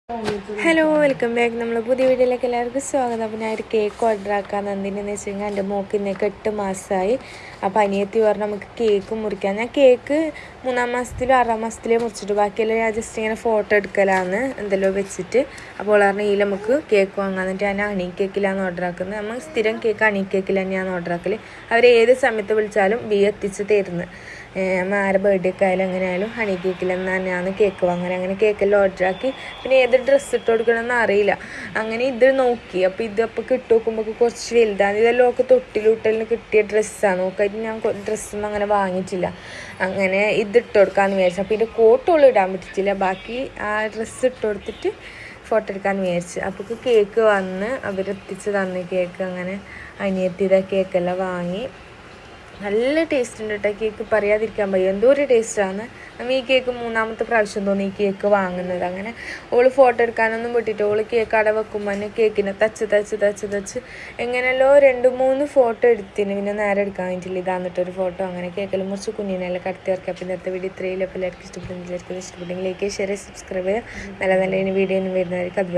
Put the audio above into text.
Hello welcome back. നമ്മൾ പുതിയ വീഡിയോയിലേക്ക് എല്ലാവർക്കും സ്വാഗതം. അപ്പോൾ ഞാൻ ഒരു കേക്ക് ഓർഡർ ആക്കാൻ എന്തിനെന്ന് വെച്ച് കഴിഞ്ഞാൽ എൻ്റെ മോൾക്ക് ഇന്നേക്ക് 8 മാസമായി. അപ്പോൾ അനിയത്തി പറഞ്ഞാൽ നമുക്ക് കേക്ക് മുറിക്കാം. ഞാൻ കേക്ക് 3-ാം മാസത്തിലും 6-ാം മാസത്തിലേ മുറിച്ചിട്ട് ബാക്കിയെല്ലാം ഞാൻ ജസ്റ്റ് ഇങ്ങനെ ഫോട്ടോ എടുക്കലാന്ന് എന്തെല്ലോ വെച്ചിട്ട്. അപ്പോൾ പറഞ്ഞാൽ ഇതിൽ നമുക്ക് കേക്ക് വാങ്ങാൻ. എന്നിട്ട് ഞാൻ ഹണി കേക്കിലാണ് ഓർഡർ ആക്കുന്നത്. നമ്മൾ സ്ഥിരം കേക്ക് ഹണി കേക്കിൽ തന്നെയാണ് ഓർഡർ ആക്കൽ. അവർ ഏത് സമയത്ത് വിളിച്ചാലും എത്തിച്ച് തരുന്നത്. ആരെ ബർത്ത്ഡേക്ക് ആയാലും എങ്ങനെയായാലും ഹണി കേക്കിൽ തന്നെയാണ് കേക്ക് വാങ്ങാൻ. അങ്ങനെ കേക്കെല്ലാം ഓർഡർ ആക്കി. പിന്നെ ഏത് ഡ്രസ്സ് ഇട്ട് കൊടുക്കണമെന്ന് അറിയില്ല. അങ്ങനെ ഇത് നോക്കി. അപ്പോൾ ഇതിപ്പോൾ കിട്ടു നോക്കുമ്പോൾ കുറച്ച് വലുതാണ്. ഇതെല്ലാം ഒക്കെ തൊട്ടിലൂട്ടലിന് കിട്ടിയ ഡ്രസ്സാണ്. നോക്കിയിട്ട് ഞാൻ ഡ്രസ്സൊന്നും അങ്ങനെ വാങ്ങിയിട്ടില്ല. അങ്ങനെ ഇതിട്ട് കൊടുക്കാമെന്ന് വിചാരിച്ചു. അപ്പോൾ ഇതിൻ്റെ കോട്ടോളം ഇടാൻ പറ്റിയിട്ടില്ല. ബാക്കി ആ ഡ്രസ്സ് ഇട്ട് കൊടുത്തിട്ട് ഫോട്ടോ എടുക്കാമെന്ന് വിചാരിച്ചു. അപ്പോൾ കേക്ക് വന്ന് അവരെത്തിച്ച് തന്നു കേക്ക്. അങ്ങനെ അനിയത്തിയുടെ കേക്കെല്ലാം വാങ്ങി. നല്ല ടേസ്റ്റ് ഉണ്ട് കേട്ടോ കേക്ക്, പറയാതിരിക്കാൻ വയ്യ. എന്തോ ഒരു ടേസ്റ്റാണ്. നമ്മൾ ഈ കേക്ക് 3-ാമത്തെ പ്രാവശ്യം തോന്നി ഈ കേക്ക് വാങ്ങുന്നത്. അങ്ങനെ ഓള് ഫോട്ടോ എടുക്കാനൊന്നും വിട്ടിട്ട് ഓള് കേക്ക് അട വെക്കുമ്പോൾ തന്നെ കേക്കിനെ തച്ച് എങ്ങനെയല്ലോ 2-3 ഫോട്ടോ എടുത്തിന്. പിന്നെ നേരെ എടുക്കാൻ വേണ്ടിയില്ല. ഇതാന്നിട്ടൊരു ഫോട്ടോ. അങ്ങനെ കേക്കെല്ലാം മുറിച്ച് കുഞ്ഞിനെല്ലാം കടത്തി ഇറക്കി. അപ്പോൾ ഇന്നത്തെ വീഡിയോ ഇത്രയും. അപ്പോൾ എല്ലാവർക്കും ഇഷ്ടപ്പെട്ടെങ്കിൽ ലൈക്ക് ഷെയർ സബ്സ്ക്രൈബ് ചെയ്യുക. നല്ല നല്ല വീഡിയോ വരുന്നതായിരിക്കും. അതുവരെ